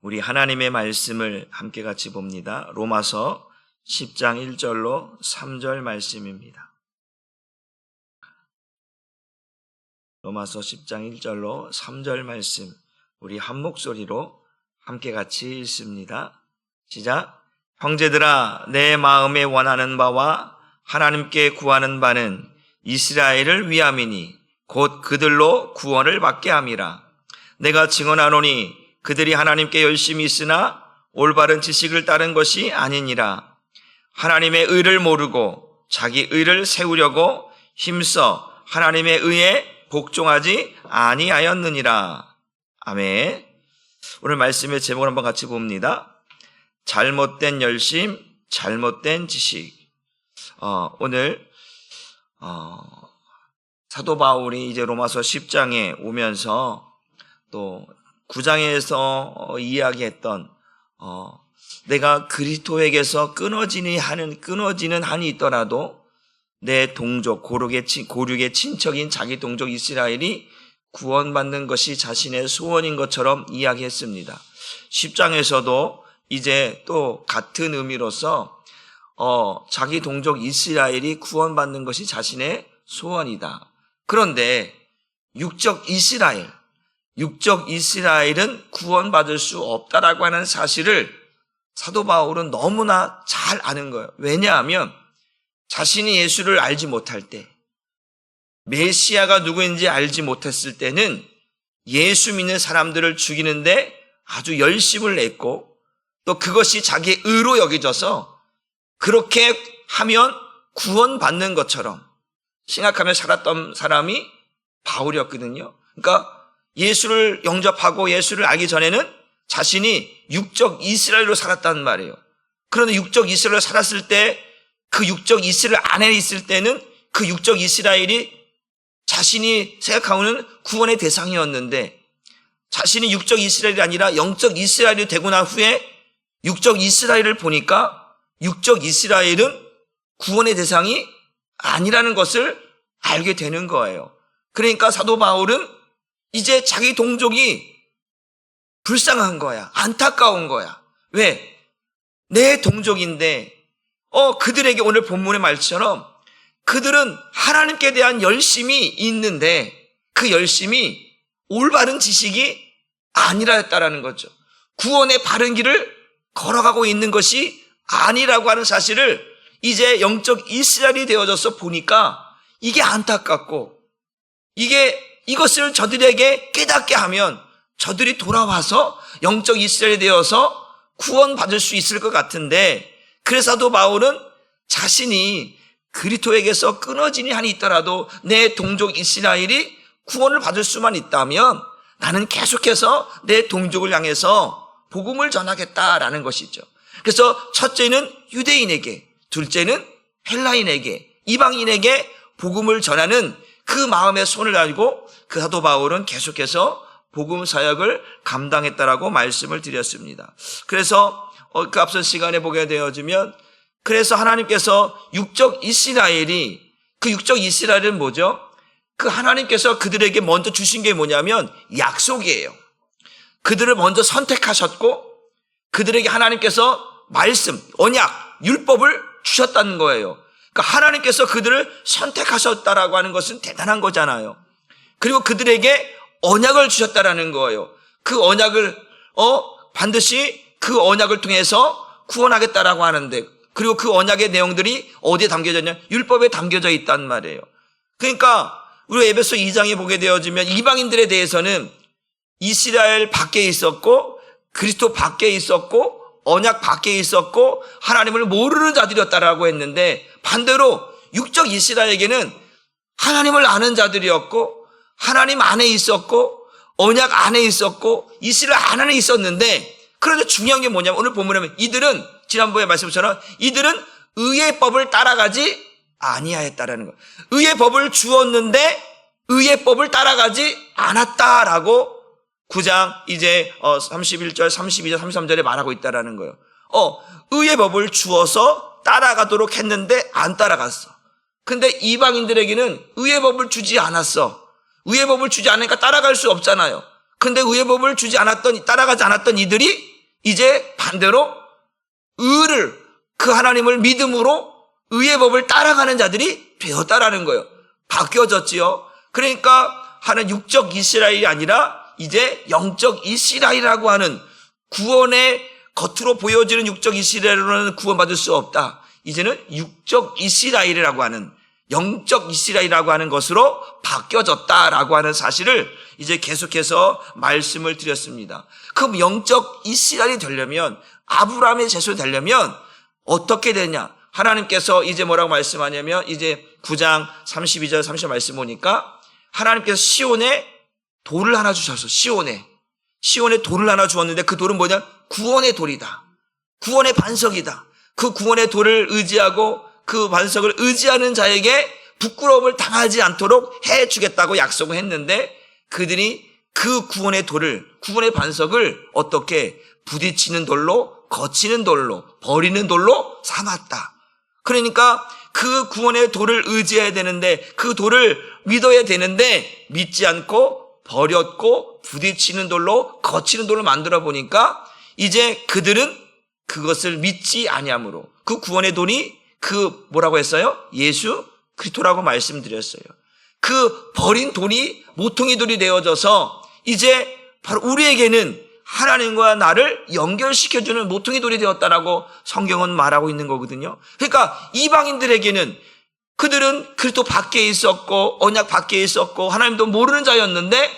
우리 하나님의 말씀을 함께 같이 봅니다. 로마서 10장 1절로 3절 말씀입니다. 로마서 10장 1절로 3절 말씀, 우리 한 목소리로 함께 같이 읽습니다. 시작. 형제들아, 내 마음에 원하는 바와 하나님께 구하는 바는 이스라엘을 위함이니 곧 그들로 구원을 받게 함이라. 내가 증언하노니 그들이 하나님께 열심히 있으나 올바른 지식을 따른 것이 아니니라. 하나님의 의를 모르고 자기 의를 세우려고 힘써 하나님의 의에 복종하지 아니하였느니라. 아멘. 오늘 말씀의 제목을 한번 같이 봅니다. 잘못된 열심, 잘못된 지식. 오늘 사도 바울이 이제 로마서 10장에 오면서 또 9장에서 이야기했던 내가 그리스도에게서 끊어지는 한이 있더라도 내 동족, 고륙의 친척인 자기 동족 이스라엘이 구원받는 것이 자신의 소원인 것처럼 이야기했습니다. 10장에서도 이제 또 같은 의미로서 자기 동족 이스라엘이 구원받는 것이 자신의 소원이다. 그런데 육적 이스라엘은 구원받을 수 없다라고 하는 사실을 사도 바울은 너무나 잘 아는 거예요. 왜냐하면 자신이 예수를 알지 못할 때, 메시아가 누구인지 알지 못했을 때는 예수 믿는 사람들을 죽이는데 아주 열심을 냈고 또 그것이 자기의 의로 여겨져서 그렇게 하면 구원받는 것처럼 생각하며 살았던 사람이 바울이었거든요. 그러니까 예수를 영접하고 예수를 알기 전에는 자신이 육적 이스라엘로 살았단 말이에요. 그런데 육적 이스라엘로 살았을 때 그 육적 이스라엘 안에 있을 때는 그 육적 이스라엘이 자신이 생각하고는 구원의 대상이었는데 자신이 육적 이스라엘이 아니라 영적 이스라엘이 되고 난 후에 육적 이스라엘을 보니까 육적 이스라엘은 구원의 대상이 아니라는 것을 알게 되는 거예요. 그러니까 사도 바울은 이제 자기 동족이 불쌍한 거야. 안타까운 거야. 왜? 내 동족인데 그들에게 오늘 본문의 말처럼 그들은 하나님께 대한 열심이 있는데 그 열심이 올바른 지식이 아니라였다라는 거죠. 구원의 바른 길을 걸어가고 있는 것이 아니라고 하는 사실을 이제 영적 이스라엘이 되어져서 보니까 이게 안타깝고 이것을 저들에게 깨닫게 하면 저들이 돌아와서 영적 이스라엘이 되어서 구원받을 수 있을 것 같은데 그래서 사도 바울은 자신이 그리스도에게서 끊어지는 한이 있더라도 내 동족 이스라엘이 구원을 받을 수만 있다면 나는 계속해서 내 동족을 향해서 복음을 전하겠다라는 것이죠. 그래서 첫째는 유대인에게, 둘째는 헬라인에게, 이방인에게 복음을 전하는 그 마음의 손을 알고 그 사도 바울은 계속해서 복음 사역을 감당했다라고 말씀을 드렸습니다. 그래서 그 앞선 시간에 보게 되어지면 그래서 하나님께서 육적 이스라엘이 그 육적 이스라엘은 뭐죠? 그 하나님께서 그들에게 먼저 주신 게 뭐냐면 약속이에요. 그들을 먼저 선택하셨고 그들에게 하나님께서 말씀, 언약, 율법을 주셨다는 거예요. 그러니까 하나님께서 그들을 선택하셨다라고 하는 것은 대단한 거잖아요. 그리고 그들에게 언약을 주셨다라는 거예요. 그 언약을 반드시 그 언약을 통해서 구원하겠다라고 하는데 그리고 그 언약의 내용들이 어디에 담겨져 있냐? 율법에 담겨져 있단 말이에요. 그러니까 우리 에베소 2장에 보게 되어지면 이방인들에 대해서는 이스라엘 밖에 있었고 그리스도 밖에 있었고 언약 밖에 있었고 하나님을 모르는 자들이었다라고 했는데 반대로 육적 이스라엘에게는 하나님을 아는 자들이었고 하나님 안에 있었고 언약 안에 있었고 이스라엘 안에 있었는데 그런데 중요한 게 뭐냐면 오늘 본문에 이들은 지난번에 말씀처럼 이들은 의의 법을 따라가지 아니하였다라는 거예요. 의의 법을 주었는데 의의 법을 따라가지 않았다라고 9장 이제 31절, 32절, 33절에 말하고 있다라는 거예요. 의의 법을 주어서 따라가도록 했는데 안 따라갔어. 근데 이방인들에게는 의의 법을 주지 않았어. 의의 법을 주지 않으니까 따라갈 수 없잖아요. 근데 의의 법을 주지 않았던, 따라가지 않았던 이들이 이제 반대로 그 하나님을 믿음으로 의의 법을 따라가는 자들이 되었다라는 거예요. 바뀌어졌지요. 그러니까 하는 육적 이스라엘이 아니라 이제 영적 이스라엘이라고 하는, 구원의 겉으로 보여지는 육적 이스라엘로는 구원받을 수 없다. 이제는 육적 이스라엘이라고 하는, 영적 이스라엘이라고 하는 것으로 바뀌어졌다라고 하는 사실을 이제 계속해서 말씀을 드렸습니다. 그럼 영적 이스라엘이 되려면, 아브라함의 자손이 되려면 어떻게 되냐? 하나님께서 이제 뭐라고 말씀하냐면, 이제 9장 32절 30절 말씀 보니까 하나님께서 시온에 돌을 하나 주셔서, 시온에 돌을 하나 주었는데 그 돌은 뭐냐? 구원의 돌이다. 구원의 반석이다. 그 구원의 돌을 의지하고 그 반석을 의지하는 자에게 부끄러움을 당하지 않도록 해주겠다고 약속을 했는데, 그들이 그 구원의 돌을, 구원의 반석을 어떻게 부딪히는 돌로, 거치는 돌로, 버리는 돌로 삼았다. 그러니까 그 구원의 돌을 의지해야 되는데, 그 돌을 믿어야 되는데 믿지 않고 버렸고 부딪히는 돌로, 거치는 돌로 만들어 보니까 이제 그들은 그것을 믿지 아니함으로, 그 구원의 돌이 그 뭐라고 했어요? 예수 그리스도라고 말씀드렸어요. 그 버린 돌이 모퉁이 돌이 되어져서 이제 바로 우리에게는 하나님과 나를 연결시켜주는 모퉁이 돌이 되었다라고 성경은 말하고 있는 거거든요. 그러니까 이방인들에게는, 그들은 그리스도 밖에 있었고 언약 밖에 있었고 하나님도 모르는 자였는데,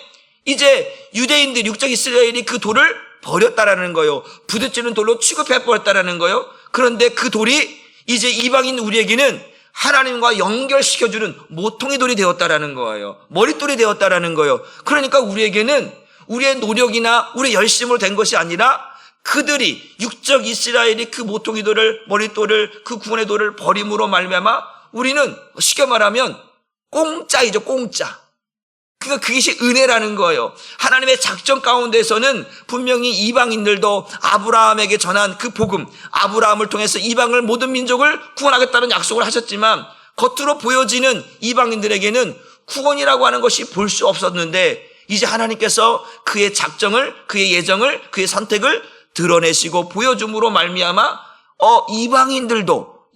이제 유대인들, 육적 이스라엘이 그 돌을 버렸다라는 거예요. 부딪히는 돌로 취급해버렸다라는 거예요. 그런데 그 돌이 이제 이방인 우리에게는 하나님과 연결시켜주는 모퉁이 돌이 되었다라는 거예요. 머릿돌이 되었다라는 거예요. 그러니까 우리에게는 우리의 노력이나 우리의 열심으로 된 것이 아니라, 그들이 육적 이스라엘이 그 모퉁이 돌을, 머릿돌을, 그 구원의 돌을 버림으로 말미암아 우리는 쉽게 말하면 공짜이죠, 공짜. 그러니까 그것이 은혜라는 거예요. 하나님의 작전 가운데서는 분명히 이방인들도 아브라함에게 전한 그 복음, 아브라함을 통해서 이방을, 모든 민족을 구원하겠다는 약속을 하셨지만, 겉으로 보여지는 이방인들에게는 구원이라고 하는 것이 볼 수 없었는데, 이제 하나님께서 그의 작정을, 그의 예정을, 그의 선택을 드러내시고 보여줌으로 말미암아 이방인들도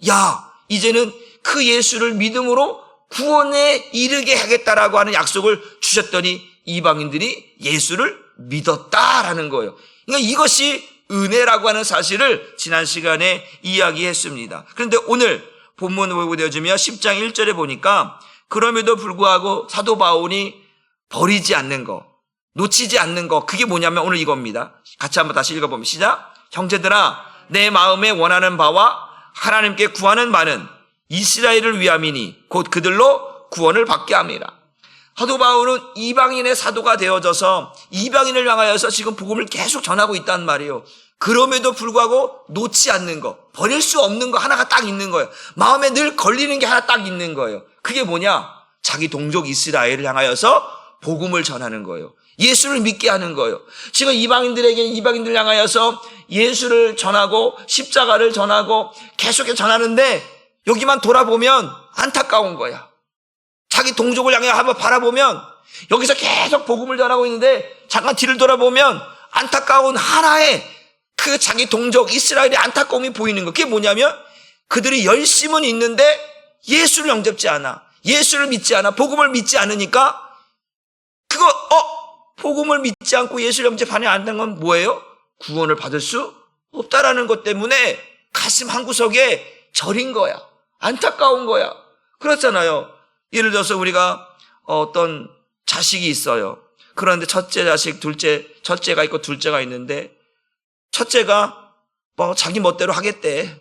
이제는 그 예수를 믿음으로 구원에 이르게 하겠다라고 하는 약속을 주셨더니 이방인들이 예수를 믿었다라는 거예요. 그러니까 이것이 은혜라고 하는 사실을 지난 시간에 이야기했습니다. 그런데 오늘 본문을 보게 되어지면 10장 1절에 보니까, 그럼에도 불구하고 사도 바울이 버리지 않는 거, 놓치지 않는 거, 그게 뭐냐면 오늘 이겁니다. 같이 한번 다시 읽어보면 시작. 형제들아, 내 마음에 원하는 바와 하나님께 구하는 바는 이스라엘을 위함이니 곧 그들로 구원을 받게 함이라. 사도 바울은 이방인의 사도가 되어져서 이방인을 향하여서 지금 복음을 계속 전하고 있단 말이에요. 그럼에도 불구하고 놓지 않는 거, 버릴 수 없는 거 하나가 딱 있는 거예요. 마음에 늘 걸리는 게 하나 딱 있는 거예요. 그게 뭐냐? 자기 동족 이스라엘을 향하여서 복음을 전하는 거예요. 예수를 믿게 하는 거예요. 지금 이방인들 향하여서 예수를 전하고 십자가를 전하고 계속해서 전하는데, 여기만 돌아보면 안타까운 거야. 자기 동족을 향해 한번 바라보면 여기서 계속 복음을 전하고 있는데, 잠깐 뒤를 돌아보면 안타까운 하나의 그 자기 동족 이스라엘의 안타까움이 보이는 거. 그게 뭐냐면, 그들이 열심은 있는데 예수를 영접지 않아, 예수를 믿지 않아, 복음을 믿지 않으니까, 복음을 믿지 않고 예수를 영접하지 않는 건 뭐예요? 구원을 받을 수 없다라는 것 때문에 가슴 한구석에 저린 거야. 안타까운 거야. 그렇잖아요. 예를 들어서 우리가 어떤 자식이 있어요. 그런데 첫째 자식, 첫째가 있고 둘째가 있는데, 첫째가 자기 멋대로 하겠대.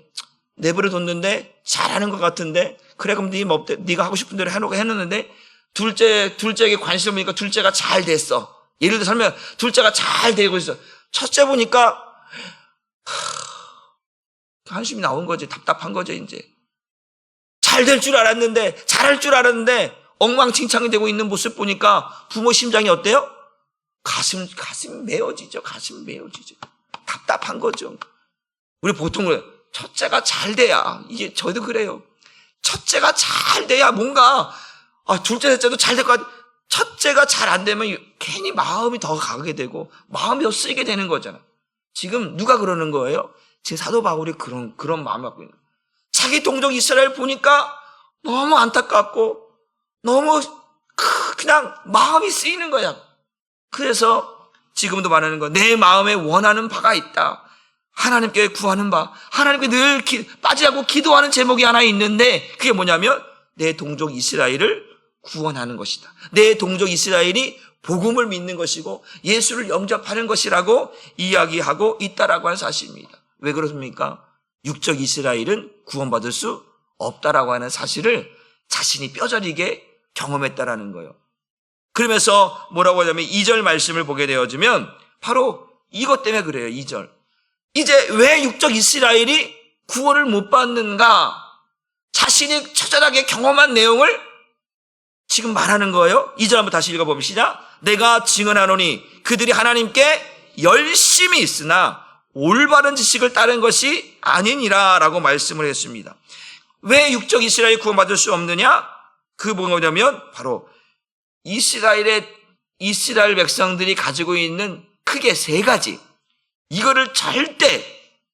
내버려 뒀는데 잘하는 것 같은데, 그래 그럼 네가 하고 싶은 대로 해놓는데, 둘째에게 관심을 보니까 둘째가 잘 됐어. 예를 들어 설명, 둘째가 잘 되고 있어. 첫째 보니까 한숨이 나온 거지. 답답한 거죠. 이제 잘 될 줄 알았는데, 잘할 줄 알았는데 엉망진창이 되고 있는 모습 보니까 부모 심장이 어때요? 가슴 메어지죠. 가슴 메어지죠. 답답한 거죠. 우리 보통 첫째가 잘 돼야, 이게 저도 그래요. 첫째가 잘 돼야 뭔가 둘째, 셋째도 잘 될 것 같아. 첫째가 잘 안 되면 괜히 마음이 더 가게 되고 마음이 더 쓰이게 되는 거잖아. 지금 누가 그러는 거예요? 지금 사도 바울이 그런 마음을 갖고 있는 거예요. 자기 동족 이스라엘 보니까 너무 안타깝고 너무 그냥 마음이 쓰이는 거야. 그래서 지금도 말하는 거, 내 마음에 원하는 바가 있다. 하나님께 구하는 바, 하나님께 늘 빠지지 않고 기도하는 제목이 하나 있는데 그게 뭐냐면 내 동족 이스라엘을 구원하는 것이다. 내 동족 이스라엘이 복음을 믿는 것이고 예수를 영접하는 것이라고 이야기하고 있다라고 하는 사실입니다. 왜 그렇습니까? 육적 이스라엘은 구원받을 수 없다라고 하는 사실을 자신이 뼈저리게 경험했다라는 거예요. 그러면서 뭐라고 하냐면 2절 말씀을 보게 되어지면 바로 이것 때문에 그래요. 2절. 이제 왜 육적 이스라엘이 구원을 못 받는가? 자신이 처절하게 경험한 내용을 지금 말하는 거예요. 2절 한번 다시 읽어보면 시작. 내가 증언하노니 그들이 하나님께 열심히 있으나 올바른 지식을 따른 것이 아니니라 라고 말씀을 했습니다. 왜 육적 이스라엘이 구원받을 수 없느냐? 그 뭐냐면 바로 이스라엘 백성들이 가지고 있는 크게 세 가지. 이거를 절대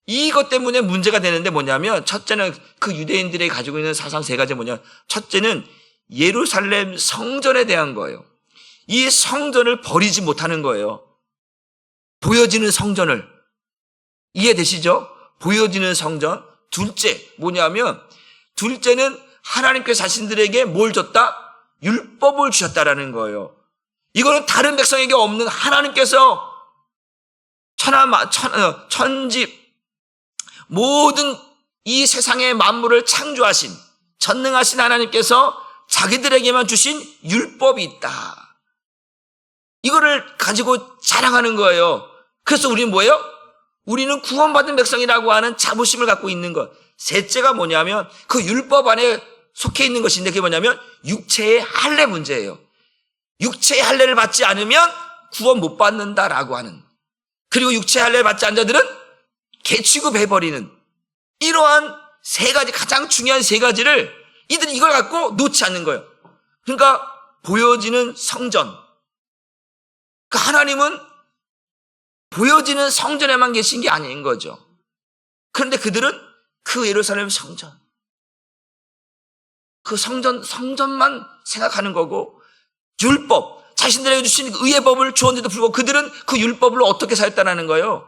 이것 때문에 문제가 되는데 뭐냐면 첫째는 그 유대인들이 가지고 있는 사상 세 가지 뭐냐. 첫째는 예루살렘 성전에 대한 거예요. 이 성전을 버리지 못하는 거예요. 보여지는 성전을. 이해되시죠? 보여지는 성전. 둘째 뭐냐면 둘째는 하나님께서 자신들에게 뭘 줬다? 율법을 주셨다라는 거예요. 이거는 다른 백성에게 없는 하나님께서 천지 모든 이 세상의 만물을 창조하신 전능하신 하나님께서 자기들에게만 주신 율법이 있다. 이거를 가지고 자랑하는 거예요. 그래서 우리는 뭐예요? 우리는 구원받은 백성이라고 하는 자부심을 갖고 있는 것. 셋째가 뭐냐면 그 율법 안에 속해 있는 것인데 그게 뭐냐면 육체의 할례 문제예요. 육체의 할례를 받지 않으면 구원 못 받는다라고 하는. 그리고 육체의 할례를 받지 않은 자들은 개취급해버리는 이러한 세 가지 가장 중요한 세 가지를 이들이 이걸 갖고 놓지 않는 거예요. 그러니까 보여지는 성전. 그러니까 하나님은 보여지는 성전에만 계신 게 아닌 거죠. 그런데 그들은 그 예루살렘 성전, 그 성전만 생각하는 거고 율법, 자신들에게 주신 의의 법을 주었는데도 불구하고 그들은 그 율법을 어떻게 살았다는 거예요.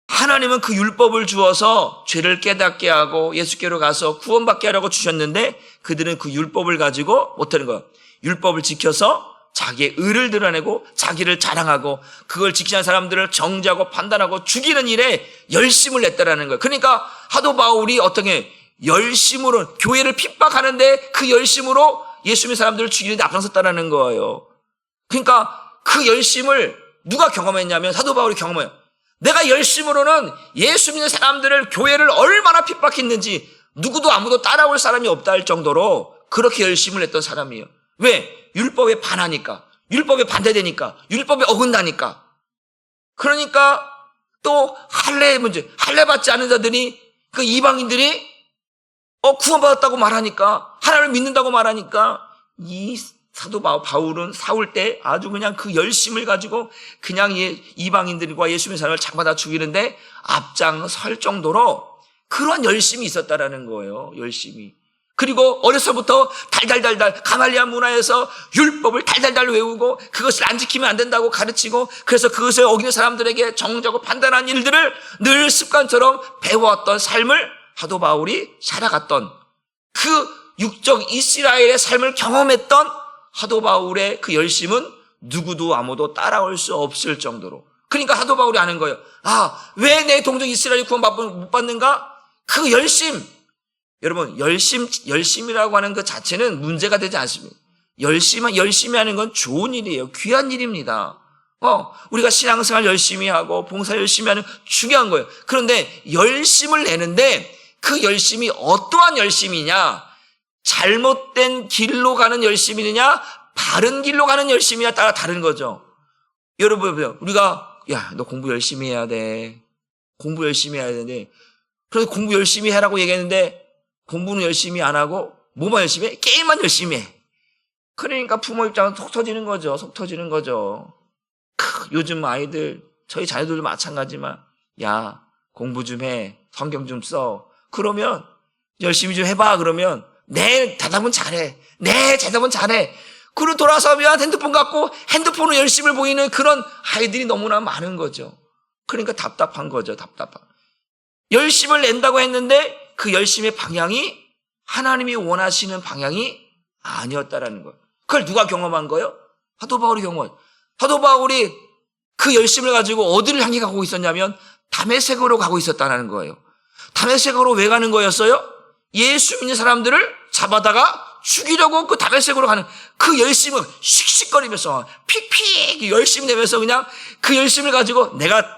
하나님은 그 율법을 주어서 죄를 깨닫게 하고 예수께로 가서 구원받게 하라고 주셨는데 그들은 그 율법을 가지고 못하는 거예요. 율법을 지켜서 자기의 의를 드러내고 자기를 자랑하고 그걸 지키는 사람들을 정죄하고 판단하고 죽이는 일에 열심을 냈다라는 거예요. 그러니까 사도 바울이 어떻게 열심으로 교회를 핍박하는데 그 열심으로 예수 믿는 사람들을 죽이는데 앞장섰다라는 거예요. 그러니까 그 열심을 누가 경험했냐면 사도 바울이 경험해요. 내가 열심으로는 예수 믿는 사람들을 교회를 얼마나 핍박했는지 누구도 아무도 따라올 사람이 없다 할 정도로 그렇게 열심을 했던 사람이에요. 왜? 율법에 반하니까, 율법에 반대되니까, 율법에 어긋나니까. 그러니까 또 할례의 문제, 할례 받지 않은 자들이 그 이방인들이 구원받았다고 말하니까, 하나님을 믿는다고 말하니까 이 사도 바울은 사울 때 아주 그냥 그 열심을 가지고 그냥 이방인들과 예수 믿는 사람을 잡아다 죽이는데 앞장설 정도로 그런 열심이 있었다라는 거예요. 열심이. 그리고 어려서부터 달달달달 가말리아 문화에서 율법을 달달달 외우고 그것을 안 지키면 안 된다고 가르치고 그래서 그것을 어기는 사람들에게 정죄하고 판단하는 일들을 늘 습관처럼 배워왔던 삶을 사도 바울이 살아갔던 그 육적 이스라엘의 삶을 경험했던 사도 바울의 그 열심은 누구도 아무도 따라올 수 없을 정도로. 그러니까 사도 바울이 아는 거예요. 왜 내 동족 이스라엘이 구원 못 받는가? 그 열심. 여러분, 열심이라고 하는 그 자체는 문제가 되지 않습니다. 열심히 하는 건 좋은 일이에요. 귀한 일입니다. 우리가 신앙생활 열심히 하고 봉사 열심히 하는 중요한 거예요. 그런데 열심을 내는데 그 열심이 어떠한 열심이냐? 잘못된 길로 가는 열심이냐? 바른 길로 가는 열심이냐 따라 다른 거죠. 여러분, 우리가 너 공부 열심히 해야 돼. 공부 열심히 해야 되는데 그래서 공부 열심히 해라고 얘기했는데 공부는 열심히 안 하고 뭐만 열심히 해? 게임만 열심히 해. 그러니까 부모 입장은 속 터지는 거죠. 요즘 아이들 저희 자녀들도 마찬가지지만 야 공부 좀 해, 성경 좀 써. 그러면 열심히 좀 해봐. 그러면 네 대답은 잘해. 네 대답은 잘해. 그리고 돌아서면 핸드폰 갖고 핸드폰으로 열심을 보이는 그런 아이들이 너무나 많은 거죠. 그러니까 답답한 거죠. 답답한. 열심을 낸다고 했는데 그 열심의 방향이 하나님이 원하시는 방향이 아니었다라는 거예요. 그걸 누가 경험한 거예요? 사도 바울이 경험한. 사도 바울이 그 열심을 가지고 어디를 향해 가고 있었냐면 다메섹으로 가고 있었다는 거예요. 다메섹으로 왜 가는 거였어요? 예수 믿는 사람들을 잡아다가 죽이려고 그 다메섹으로 가는 그 열심을 씩씩거리면서 픽픽 열심히 내면서 그냥 그 열심을 가지고 내가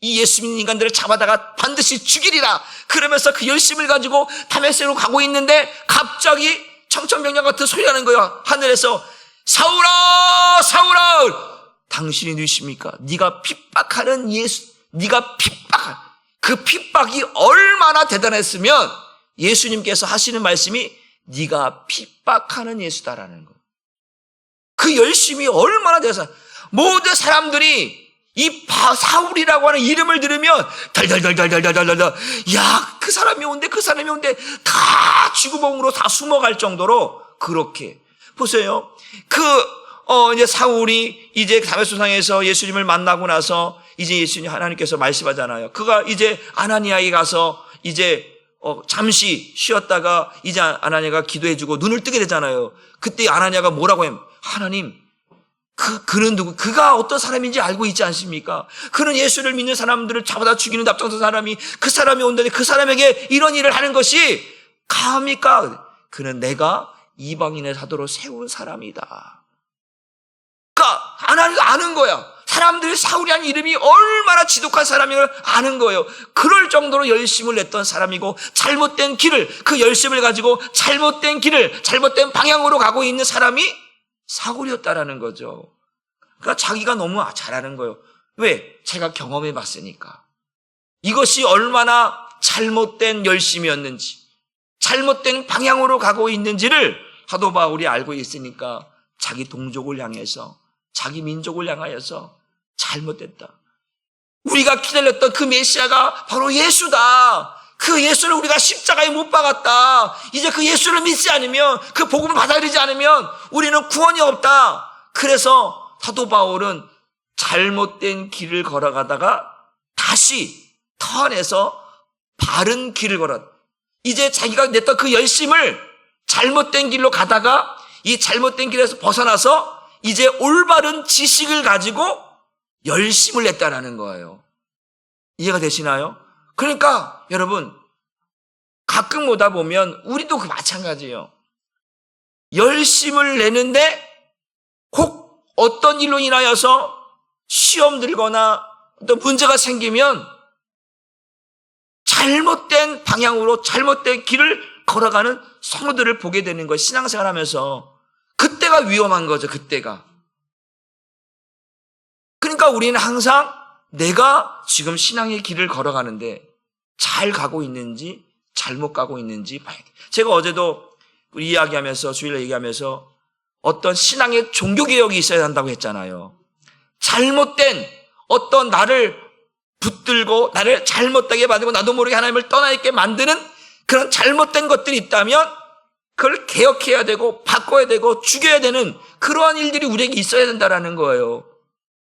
이 예수 믿는 인간들을 잡아다가 반드시 죽이리라 그러면서 그 열심을 가지고 다메섹으로 가고 있는데 갑자기 청천벽력 같은 소리가 나는 거야. 하늘에서 사울아 사울아 당신이 누구십니까? 네가 핍박하는 예수, 네가 핍박한 그 핍박이 얼마나 대단했으면 예수님께서 하시는 말씀이 네가 핍박하는 예수다라는 거예요. 그 열심이 얼마나 대단해서 모든 사람들이 이 사울이라고 하는 이름을 들으면 달달달달달달달달 야, 그 사람이 온대 그 사람이 온대 다 쥐구멍으로 다 숨어갈 정도로 그렇게 보세요. 이제 사울이 이제 다메섹상에서 예수님을 만나고 나서 이제 예수님 하나님께서 말씀하잖아요. 그가 이제 아나니아에 가서 이제 잠시 쉬었다가 이제 아나니아가 기도해주고 눈을 뜨게 되잖아요. 그때 아나니아가 뭐라고 해요? 하나님, 그는 누구? 그가 어떤 사람인지 알고 있지 않습니까? 그는 예수를 믿는 사람들을 잡아다 죽이는 납작한 사람이 그 사람이 온다니 그 사람에게 이런 일을 하는 것이 가합니까? 그는 내가 이방인의 사도로 세운 사람이다. 그러니까 하나님가 아는 거야. 사람들이 사울이라는 이름이 얼마나 지독한 사람임을 아는 거예요. 그럴 정도로 열심을 냈던 사람이고 잘못된 길을 그 열심을 가지고 잘못된 길을 잘못된 방향으로 가고 있는 사람이 사울이었다라는 거죠. 그러니까 자기가 너무 잘하는 거예요. 왜? 제가 경험해 봤으니까. 이것이 얼마나 잘못된 열심이었는지 잘못된 방향으로 가고 있는지를 사도 바울이 알고 있으니까 자기 동족을 향해서 자기 민족을 향하여서 잘못됐다. 우리가 기다렸던 그 메시아가 바로 예수다. 그 예수를 우리가 십자가에 못 박았다. 이제 그 예수를 믿지 않으면 그 복음을 받아들이지 않으면 우리는 구원이 없다. 그래서 사도 바울은 잘못된 길을 걸어가다가 다시 턴해서 바른 길을 걸었다. 이제 자기가 냈던 그 열심을 잘못된 길로 가다가 이 잘못된 길에서 벗어나서 이제 올바른 지식을 가지고 열심을 냈다라는 거예요. 이해가 되시나요? 그러니까 여러분 가끔 오다 보면 우리도 그 마찬가지예요. 열심을 내는데 혹 어떤 일로 인하여서 시험 들거나 또 문제가 생기면 잘못된 방향으로 잘못된 길을 걸어가는 성도들을 보게 되는 거예요. 신앙생활하면서. 그때가 위험한 거죠. 그때가. 그러니까 우리는 항상 내가 지금 신앙의 길을 걸어가는데 잘 가고 있는지 잘못 가고 있는지 봐야 돼. 제가 어제도 우리 이야기하면서 주일날 얘기하면서 어떤 신앙의 종교개혁이 있어야 한다고 했잖아요. 잘못된 어떤 나를 붙들고 나를 잘못되게 만들고 나도 모르게 하나님을 떠나 있게 만드는 그런 잘못된 것들이 있다면 그걸 개혁해야 되고 바꿔야 되고 죽여야 되는 그러한 일들이 우리에게 있어야 된다라는 거예요.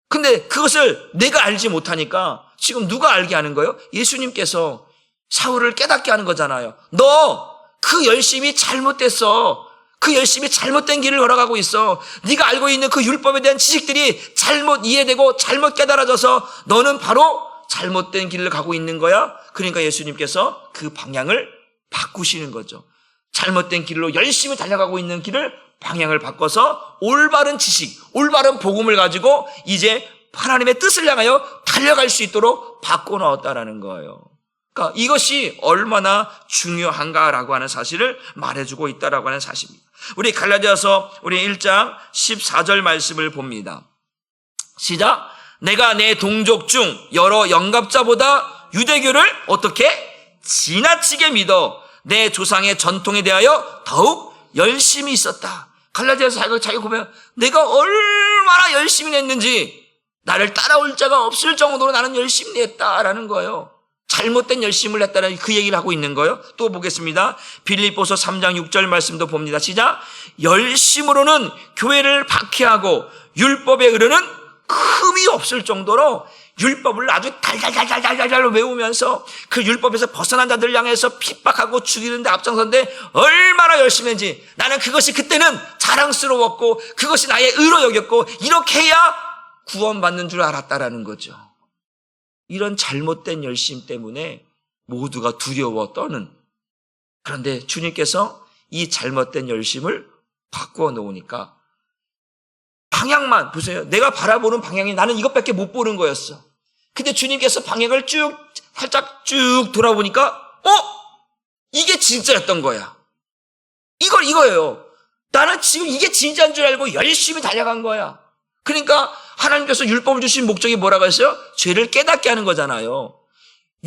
근데 그것을 내가 알지 못하니까 지금 누가 알게 하는 거예요? 예수님께서 사울을 깨닫게 하는 거잖아요. 너 그 열심이 잘못됐어. 그 열심히 잘못된 길을 걸어가고 있어. 네가 알고 있는 그 율법에 대한 지식들이 잘못 이해되고 잘못 깨달아져서 너는 바로 잘못된 길을 가고 있는 거야. 그러니까 예수님께서 그 방향을 바꾸시는 거죠. 잘못된 길로 열심히 달려가고 있는 길을 방향을 바꿔서 올바른 지식, 올바른 복음을 가지고 이제 하나님의 뜻을 향하여 달려갈 수 있도록 바꿔놓았다라는 거예요. 그러니까 이것이 얼마나 중요한가라고 하는 사실을 말해주고 있다라고 하는 사실입니다. 우리 갈라디아서 우리 1장 14절 말씀을 봅니다. 시작. 내가 내 동족 중 여러 영갑자보다 유대교를 어떻게 지나치게 믿어 내 조상의 전통에 대하여 더욱 열심히 있었다. 갈라디아서 자기가 보면 내가 얼마나 열심히 냈는지 나를 따라올 자가 없을 정도로 나는 열심히 했다라는 거예요. 잘못된 열심을 했다는 그 얘기를 하고 있는 거예요. 또 보겠습니다. 빌립보서 3장 6절 말씀도 봅니다. 시작. 열심으로는 교회를 박해하고 율법에 이르는 흠이 없을 정도로 율법을 아주 달달달달달달 외우면서 그 율법에서 벗어난 자들을 향해서 핍박하고 죽이는데 앞장선데 얼마나 열심히 했는지, 나는 그것이 그때는 자랑스러웠고 그것이 나의 의로 여겼고 이렇게 해야 구원받는 줄 알았다라는 거죠. 이런 잘못된 열심 때문에 모두가 두려워 떠는. 그런데 주님께서 이 잘못된 열심을 바꾸어 놓으니까 방향만 보세요. 내가 바라보는 방향이 나는 이것밖에 못 보는 거였어. 근데 주님께서 방향을 살짝 쭉 돌아보니까 이게 진짜였던 거야. 이거예요. 나는 지금 이게 진짜인 줄 알고 열심히 달려간 거야. 그러니까 하나님께서 율법을 주신 목적이 뭐라고 했어요? 죄를 깨닫게 하는 거잖아요.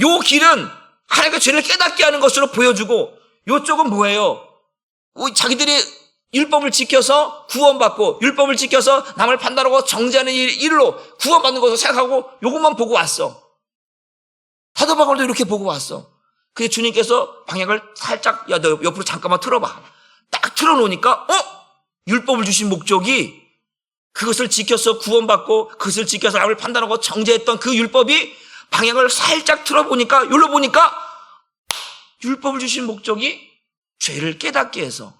요 길은 하나님께서 죄를 깨닫게 하는 것으로 보여주고, 요쪽은 뭐예요? 자기들이 율법을 지켜서 구원받고 율법을 지켜서 남을 판단하고 정죄하는 일로 구원받는 것으로 생각하고 요것만 보고 왔어. 사도 바울도 이렇게 보고 왔어. 그래서 주님께서 방향을 살짝, 야, 너 옆으로 잠깐만 틀어봐. 딱 틀어놓으니까 율법을 주신 목적이 그것을 지켜서 구원받고 그것을 지켜서 남을 판단하고 정죄했던 그 율법이 방향을 살짝 틀어보니까, 여기로 보니까 율법을 주신 목적이 죄를 깨닫게 해서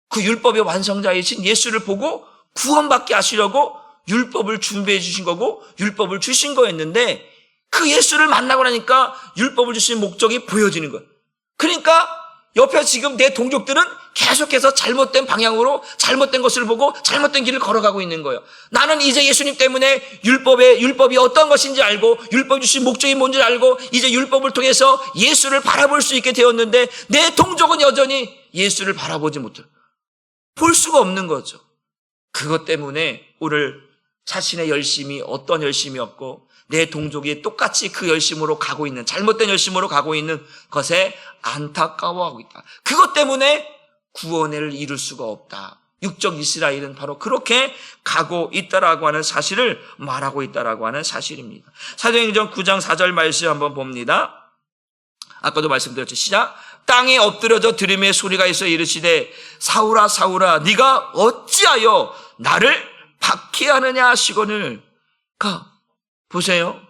그 율법의 완성자이신 예수를 보고 구원받게 하시려고 율법을 준비해 주신 거고 율법을 주신 거였는데, 그 예수를 만나고 나니까 율법을 주신 목적이 보여지는 거예요. 그러니까 옆에 지금 내 동족들은 계속해서 잘못된 방향으로 잘못된 것을 보고 잘못된 길을 걸어가고 있는 거예요. 나는 이제 예수님 때문에 율법이 어떤 것인지 알고 율법 주신 목적이 뭔지 알고 이제 율법을 통해서 예수를 바라볼 수 있게 되었는데, 내 동족은 여전히 예수를 바라보지 못해요. 볼 수가 없는 거죠. 그것 때문에 오늘 자신의 열심이 어떤 열심이었고 내 동족이 똑같이 그 열심으로 가고 있는, 잘못된 열심으로 가고 있는 것에 안타까워하고 있다. 그것 때문에 구원을 이룰 수가 없다. 육적 이스라엘은 바로 그렇게 가고 있다라고 하는 사실을 말하고 있다라고 하는 사실입니다. 사도행전 9장 4절 말씀 한번 봅니다. 아까도 말씀드렸죠. 시작. 땅에 엎드려져 들음의 소리가 있어 이르시되 사울아 사울아 네가 어찌하여 나를 박해하느냐 하시거늘. 보세요.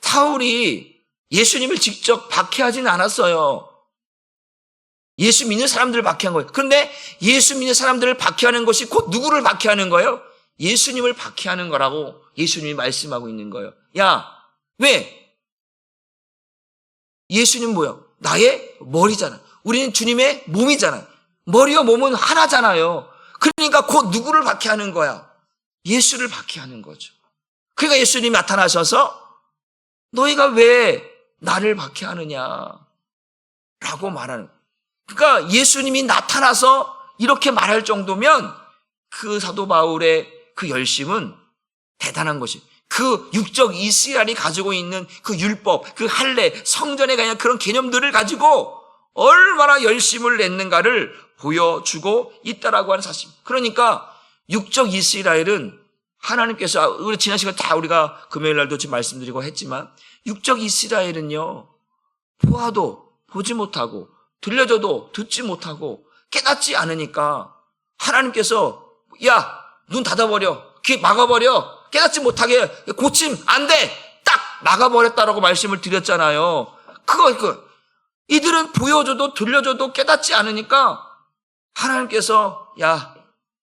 사울이 예수님을 직접 박해하지는 않았어요. 예수 믿는 사람들을 박해한 거예요. 그런데 예수 믿는 사람들을 박해하는 것이 곧 누구를 박해하는 거예요? 예수님을 박해하는 거라고 예수님이 말씀하고 있는 거예요. 야, 왜? 예수님 뭐야? 나의 머리잖아. 우리는 주님의 몸이잖아. 머리와 몸은 하나잖아요. 그러니까 곧 누구를 박해하는 거야? 예수를 박해하는 거죠. 그러니까 예수님이 나타나셔서 너희가 왜 나를 박해하느냐 라고 말하는 거예요. 그러니까 예수님이 나타나서 이렇게 말할 정도면 그 사도 바울의 그 열심은 대단한 것이, 그 육적 이스라엘이 가지고 있는 그 율법, 그 할례, 성전에 관한 그런 개념들을 가지고 얼마나 열심을 냈는가를 보여주고 있다라고 하는 사실. 그러니까 육적 이스라엘은 하나님께서, 우리 지난 시간 다 우리가 금요일 날도 지금 말씀드리고 했지만, 육적 이스라엘은요, 보아도 보지 못하고 들려줘도 듣지 못하고 깨닫지 않으니까 하나님께서 야, 눈 닫아버려, 귀 막아버려, 깨닫지 못하게 고침 안 돼, 딱 막아버렸다라고 말씀을 드렸잖아요. 이들은 보여줘도 들려줘도 깨닫지 않으니까 하나님께서 야,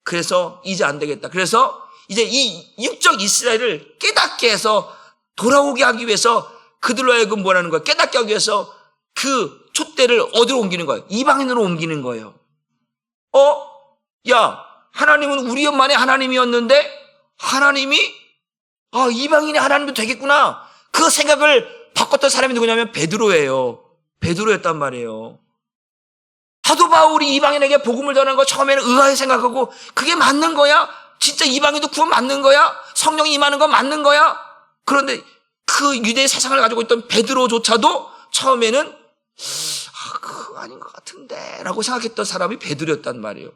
그래서 이제 안 되겠다. 그래서 이제 이 육적 이스라엘을 깨닫게 해서 돌아오게 하기 위해서 그들로 하여금 뭐라는 거야? 깨닫게 하기 위해서 그 촛대를 어디로 옮기는 거예요? 이방인으로 옮기는 거예요. 야, 하나님은 우리 엄마의 하나님이었는데 하나님이 이방인의 하나님도 되겠구나. 그 생각을 바꿨던 사람이 누구냐면 베드로예요. 베드로였단 말이에요. 사도 바울이 이방인에게 복음을 전하는 거 처음에는 의아하게 생각하고 그게 맞는 거야? 진짜 이방인도 구원 맞는 거야? 성령이 임하는 건 맞는 거야? 그런데 그 유대의 사상을 가지고 있던 베드로조차도 처음에는 그거 아닌 것 같은데 라고 생각했던 사람이 베드로였단 말이에요.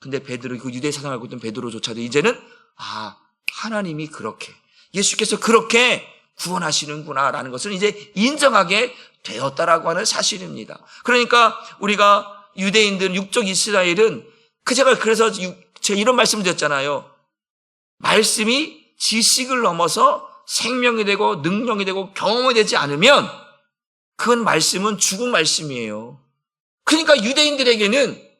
근데 베드로, 그 유대의 사상을 가지고 있던 베드로조차도 이제는 하나님이 그렇게, 예수께서 그렇게 구원하시는구나라는 것을 이제 인정하게 되었다라고 하는 사실입니다. 그러니까 우리가 유대인들, 육적 이스라엘은 제가 그래서 제가 이런 말씀을 드렸잖아요. 말씀이 지식을 넘어서 생명이 되고 능력이 되고 경험이 되지 않으면 그건 말씀은 죽은 말씀이에요. 그러니까 유대인들에게는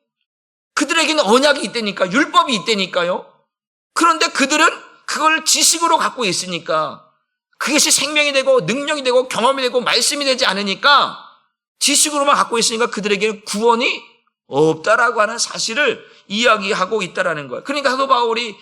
그들에게는 언약이 있다니까, 율법이 있다니까요. 그런데 그들은 그걸 지식으로 갖고 있으니까 그것이 생명이 되고 능력이 되고 경험이 되고 말씀이 되지 않으니까 지식으로만 갖고 있으니까 그들에게는 구원이 없다라고 하는 사실을 이야기하고 있다라는 거예요. 그러니까 사도 바울이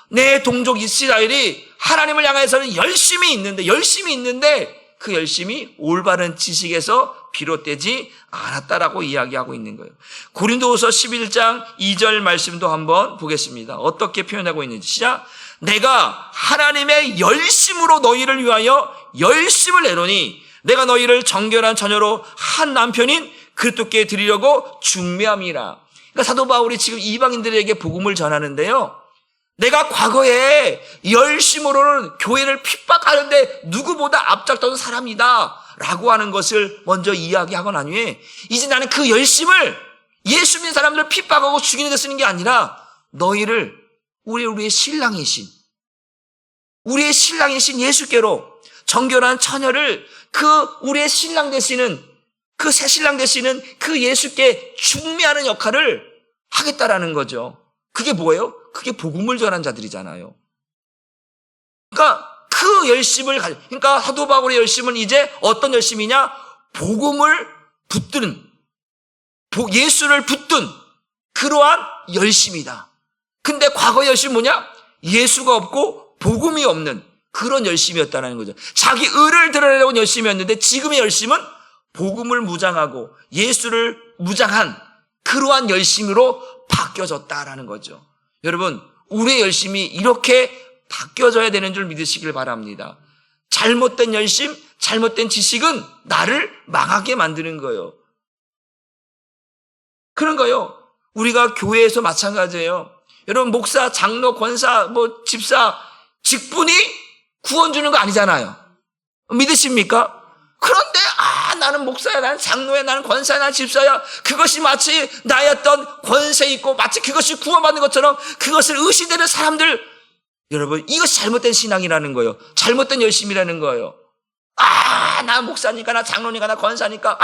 내 동족 이스라엘이 하나님을 향해서는 열심히 있는데 그 열심이 올바른 지식에서 비롯되지 않았다라고 이야기하고 있는 거예요. 고린도후서 11장 2절 말씀도 한번 보겠습니다. 어떻게 표현하고 있는지. 시작. 내가 하나님의 열심으로 너희를 위하여 열심을 내노니 내가 너희를 정결한 처녀로 한 남편인 그리스도께 드리려고 중매함이라. 그러니까 사도 바울이 지금 이방인들에게 복음을 전하는데요. 내가 과거에 열심으로는 교회를 핍박하는데 누구보다 앞장서던 사람이다 라고 하는 것을 먼저 이야기하고 난 후에 이제 나는 그 열심을 예수 믿는 사람들을 핍박하고 죽이는 데 쓰는 게 아니라 너희를 우리의 신랑이신 예수께로 정결한 처녀를 우리의 신랑 되시는 그 새 신랑 되시는 그 예수께 중매하는 역할을 하겠다라는 거죠. 그게 뭐예요? 그게 복음을 전한 자들이잖아요. 그러니까 그 열심을 그러니까 사도 바울의 열심은 이제 어떤 열심이냐? 복음을 붙드는, 예수를 붙든 그러한 열심이다. 근데 과거 열심은 뭐냐? 예수가 없고 복음이 없는 그런 열심이었다는 거죠. 자기 의를 드러내려고 열심이었는데 지금의 열심은 복음을 무장하고 예수를 무장한 그러한 열심으로 바뀌어졌다라는 거죠. 여러분, 우리의 열심이 이렇게 바뀌어져야 되는 줄 믿으시길 바랍니다. 잘못된 열심, 잘못된 지식은 나를 망하게 만드는 거예요. 그런 거예요. 우리가 교회에서 마찬가지예요. 여러분, 목사, 장로, 권사, 집사, 직분이 구원 주는 거 아니잖아요. 믿으십니까? 그런데 나는 목사야, 나는 장로야, 나는 권사야, 나는 집사야. 그것이 마치 나의 어떤 권세 있고 마치 그것이 구원받는 것처럼 그것을 의심되는 사람들, 여러분, 이것이 잘못된 신앙이라는 거예요. 잘못된 열심이라는 거예요. 나 목사니까, 나 장로니까, 나 권사니까,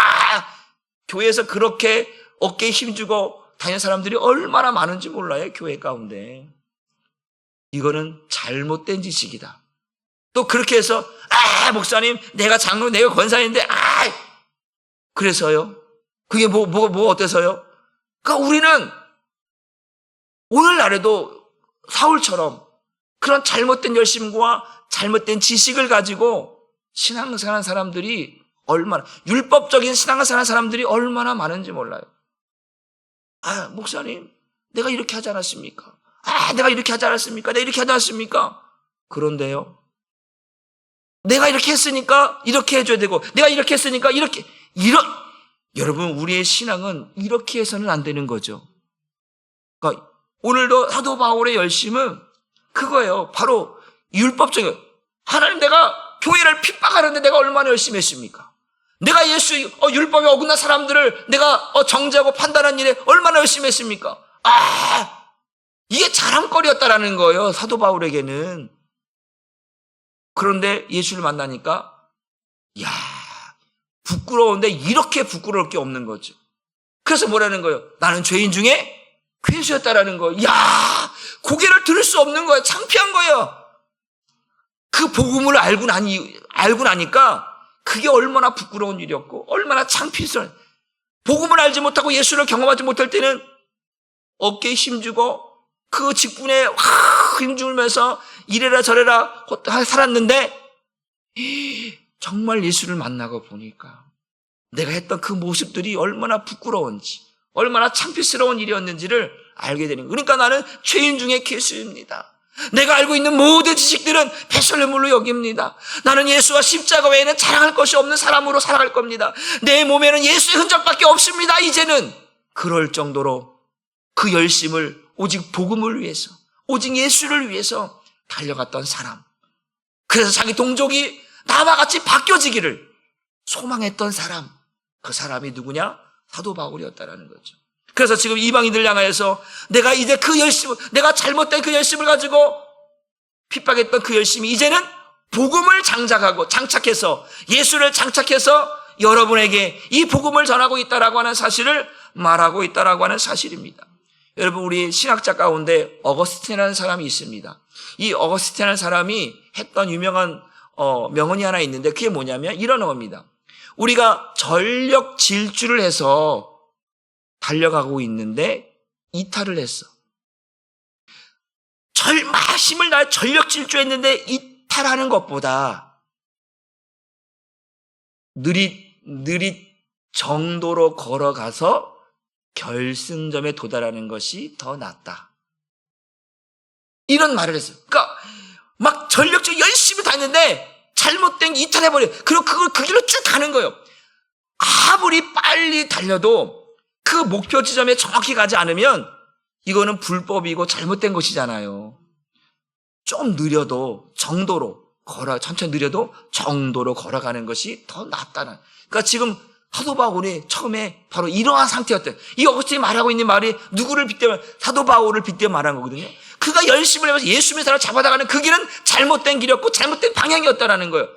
교회에서 그렇게 어깨에 힘주고 다니는 사람들이 얼마나 많은지 몰라요, 교회 가운데. 이거는 잘못된 지식이다. 또 그렇게 해서 목사님, 내가 장로, 내가 권사인데 그래서요? 그게 뭐 어때서요? 그러니까 우리는 오늘날에도 사울처럼 그런 잘못된 열심과 잘못된 지식을 가지고 신앙생활하는 사람들이 얼마나, 율법적인 신앙생활하는 사람들이 얼마나 많은지 몰라요. 목사님, 내가 이렇게 하지 않았습니까? 내가 이렇게 하지 않았습니까? 내가 이렇게 하지 않았습니까? 그런데요, 내가 이렇게 했으니까 이렇게 해줘야 되고, 내가 이렇게 했으니까 여러분, 우리의 신앙은 이렇게 해서는 안 되는 거죠. 그러니까 오늘도 사도 바울의 열심은 그거예요. 바로 율법적인, 하나님, 내가 교회를 핍박하는데 내가 얼마나 열심히 했습니까? 내가 예수 율법에 어긋난 사람들을 내가 정죄하고 판단하는 일에 얼마나 열심히 했습니까? 이게 자랑거리였다라는 거예요, 사도 바울에게는. 그런데 예수를 만나니까 부끄러운데 이렇게 부끄러울 게 없는 거죠. 그래서 뭐라는 거예요? 나는 죄인 중에 괴수였다라는 거예요. 고개를 들을 수 없는 거예요. 창피한 거예요. 그 복음을 알고 나니까 그게 얼마나 부끄러운 일이었고 얼마나 창피스러운, 복음을 알지 못하고 예수를 경험하지 못할 때는 어깨에 힘주고 그 직분에 힘주면서 이래라 저래라 살았는데 정말 예수를 만나고 보니까 내가 했던 그 모습들이 얼마나 부끄러운지, 얼마나 창피스러운 일이었는지를 알게 되는 거예요. 그러니까 나는 죄인 중에 괴수입니다. 내가 알고 있는 모든 지식들은 배설물로 여깁니다. 나는 예수와 십자가 외에는 자랑할 것이 없는 사람으로 살아갈 겁니다. 내 몸에는 예수의 흔적밖에 없습니다. 이제는 그럴 정도로 그 열심을 오직 복음을 위해서, 오직 예수를 위해서 달려갔던 사람. 그래서 자기 동족이 나와 같이 바뀌어지기를 소망했던 사람. 그 사람이 누구냐? 사도 바울이었다라는 거죠. 그래서 지금 이방인들 향하여서 내가 이제 그 열심을, 내가 잘못된 그 열심을 가지고 핍박했던 그 열심이 이제는 복음을 장착해서 예수를 장착해서 여러분에게 이 복음을 전하고 있다라고 하는 사실을 말하고 있다라고 하는 사실입니다. 여러분, 우리 신학자 가운데 어거스틴이라는 사람이 있습니다. 이 어거스틴이라는 사람이 했던 유명한 명언이 하나 있는데 그게 뭐냐면 이런 겁니다. 우리가 전력 질주를 해서 달려가고 있는데 이탈을 했어. 힘을 다해 전력 질주했는데 이탈하는 것보다 느릿 정도로 걸어가서 결승점에 도달하는 것이 더 낫다. 이런 말을 했어요. 그러니까 막 전력적으로 열심히 다녔는데 잘못된 이탈해버려요. 그리고 그걸 그 길로 쭉 가는 거예요. 아무리 빨리 달려도 그 목표 지점에 정확히 가지 않으면 이거는 불법이고 잘못된 것이잖아요. 좀 느려도 천천히 느려도 정도로 걸어가는 것이 더 낫다는. 그러니까 지금 사도 바울이 처음에 바로 이러한 상태였대요. 이 어거스틴이 말하고 있는 말이 누구를 빗대면 사도 바울을 빗대어 말한 거거든요. 그가 열심을 하면서 예수 믿는 사람을 잡아다가는 그 길은 잘못된 길이었고 잘못된 방향이었다라는 거예요.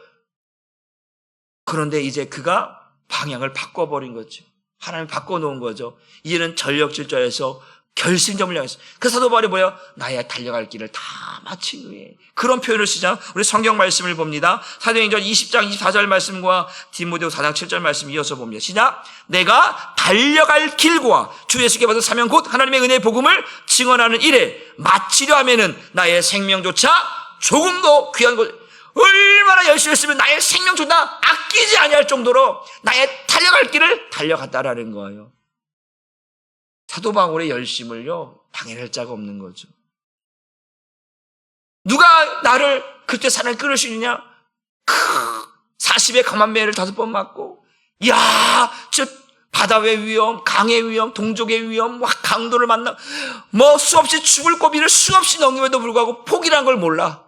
그런데 이제 그가 방향을 바꿔버린 거죠. 하나님 바꿔놓은 거죠. 이제는 전력질주에서 결승점을 향해서. 그 사도 바울이 뭐예요? 나의 달려갈 길을 다 마친 후에. 그런 표현을 쓰자. 우리 성경 말씀을 봅니다. 사도행전 20장 24절 말씀과 디모데후서 4장 7절 말씀 이어서 봅니다. 시작. 내가 달려갈 길과 주 예수께 받은 사명 곧 하나님의 은혜의 복음을 증언하는 일에 마치려 하면은 나의 생명조차 조금도 귀한 것, 얼마나 열심히 했으면 나의 생명조차 아끼지 아니할 정도로 나의 달려갈 길을 달려갔다라는 거예요. 사도 바울의 열심을요, 당연할 자가 없는 거죠. 누가 나를 그때 산을 끊을 수 있느냐? 40의 강한 매를 5번 맞고, 저 바다의 위험, 강의 위험, 동족의 위험, 강도를 만나, 수없이 죽을 고비를 수없이 넘김에도 불구하고 포기란 걸 몰라.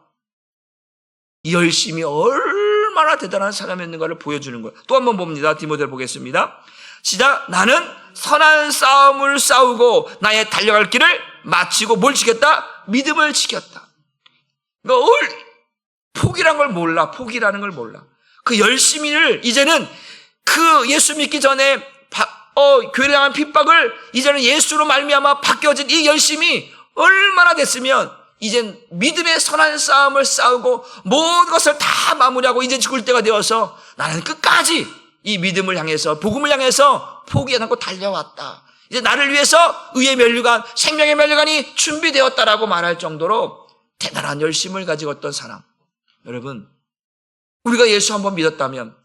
이 열심이 얼마나 대단한 사람이었는가를 보여주는 거예요. 또 한 번 봅니다. 디모데를 보겠습니다. 시작. 나는 선한 싸움을 싸우고 나의 달려갈 길을 마치고 뭘 지켰다? 믿음을 지켰다. 그러니까 포기란 걸 몰라. 포기라는 걸 몰라. 그 열심히를 이제는 그 예수 믿기 전에 교회를 향한 핍박을 이제는 예수로 말미암아 바뀌어진 이 열심이 얼마나 됐으면 이젠 믿음의 선한 싸움을 싸우고 모든 것을 다 마무리하고 이제 죽을 때가 되어서 나는 끝까지 이 믿음을 향해서 복음을 향해서 포기하지 않고 달려왔다. 이제 나를 위해서 의의 면류관, 생명의 면류관이 준비되었다라고 말할 정도로 대단한 열심을 가지고 있던 사람. 여러분, 우리가 예수 한번 믿었다면,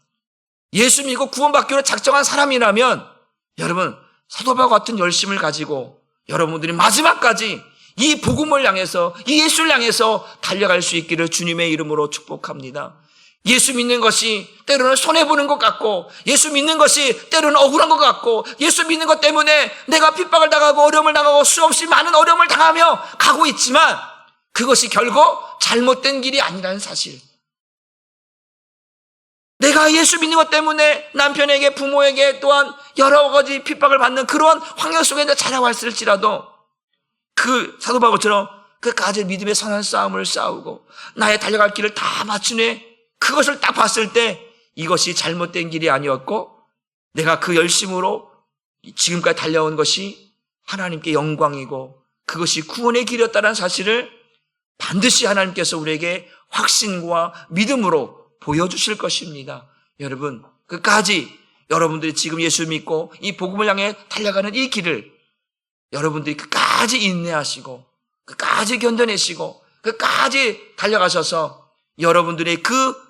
예수 믿고 구원받기로 작정한 사람이라면 여러분 사도 바울 같은 열심을 가지고 여러분들이 마지막까지 이 복음을 향해서, 이 예수를 향해서 달려갈 수 있기를 주님의 이름으로 축복합니다. 예수 믿는 것이 때로는 손해보는 것 같고, 예수 믿는 것이 때로는 억울한 것 같고, 예수 믿는 것 때문에 내가 핍박을 당하고 어려움을 당하고 수없이 많은 어려움을 당하며 가고 있지만 그것이 결국 잘못된 길이 아니라는 사실. 내가 예수 믿는 것 때문에 남편에게, 부모에게 또한 여러 가지 핍박을 받는 그런 환경 속에 자라왔을지라도 그 사도 바울처럼 끝까지 믿음의 선한 싸움을 싸우고 나의 달려갈 길을 다 마친 후에 그것을 딱 봤을 때 이것이 잘못된 길이 아니었고 내가 그 열심으로 지금까지 달려온 것이 하나님께 영광이고 그것이 구원의 길이었다는 사실을 반드시 하나님께서 우리에게 확신과 믿음으로 보여주실 것입니다. 여러분, 끝까지 여러분들이 지금 예수 믿고 이 복음을 향해 달려가는 이 길을 여러분들이 끝까지 인내하시고 끝까지 견뎌내시고 끝까지 달려가셔서 여러분들의 그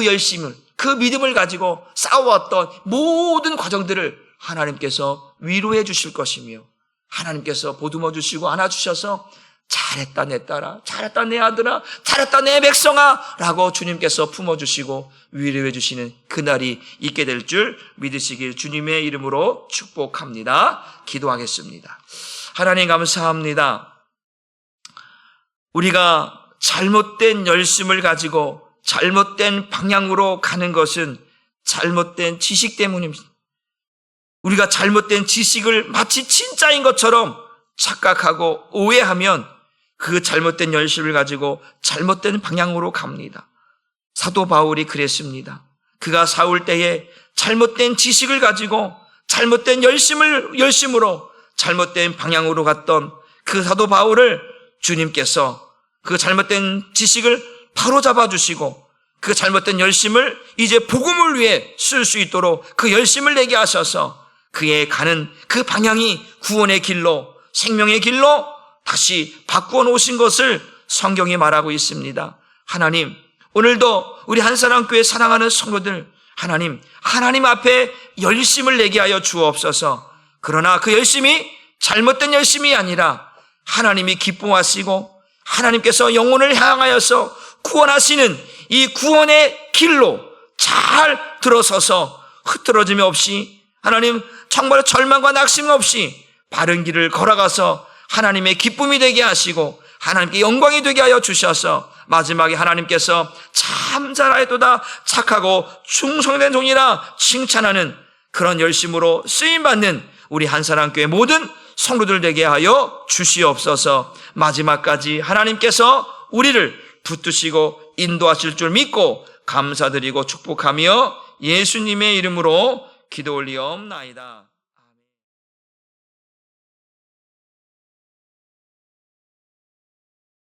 열심을, 그 믿음을 가지고 싸워왔던 모든 과정들을 하나님께서 위로해 주실 것이며 하나님께서 보듬어 주시고 안아주셔서 잘했다 내 딸아, 잘했다 내 아들아, 잘했다 내 백성아 라고 주님께서 품어주시고 위로해 주시는 그날이 있게 될 줄 믿으시길 주님의 이름으로 축복합니다. 기도하겠습니다. 하나님 감사합니다. 우리가 잘못된 열심을 가지고 잘못된 방향으로 가는 것은 잘못된 지식 때문입니다. 우리가 잘못된 지식을 마치 진짜인 것처럼 착각하고 오해하면 그 잘못된 열심을 가지고 잘못된 방향으로 갑니다. 사도 바울이 그랬습니다. 그가 사울 때에 잘못된 지식을 가지고 잘못된 열심으로 잘못된 방향으로 갔던 그 사도 바울을 주님께서 그 잘못된 지식을 바로잡아 주시고 그 잘못된 열심을 이제 복음을 위해 쓸 수 있도록 그 열심을 내게 하셔서 그의 가는 그 방향이 구원의 길로, 생명의 길로 다시 바꾸어 놓으신 것을 성경이 말하고 있습니다. 하나님, 오늘도 우리 한사랑교회 사랑하는 성도들, 하나님 앞에 열심을 내게 하여 주옵소서. 그러나 그 열심이 잘못된 열심이 아니라 하나님이 기뻐하시고 하나님께서 영혼을 향하여서 구원하시는 이 구원의 길로 잘 들어서서 흐트러짐이 없이 하나님 정말 절망과 낙심 없이 바른 길을 걸어가서 하나님의 기쁨이 되게 하시고 하나님께 영광이 되게 하여 주셔서 마지막에 하나님께서 참 잘하였도다 착하고 충성된 종이라 칭찬하는 그런 열심으로 쓰임받는 우리 한사랑교회 모든 성도들 되게 하여 주시옵소서. 마지막까지 하나님께서 우리를 붙드시고 인도하실 줄 믿고 감사드리고 축복하며 예수님의 이름으로 기도 올리옵나이다.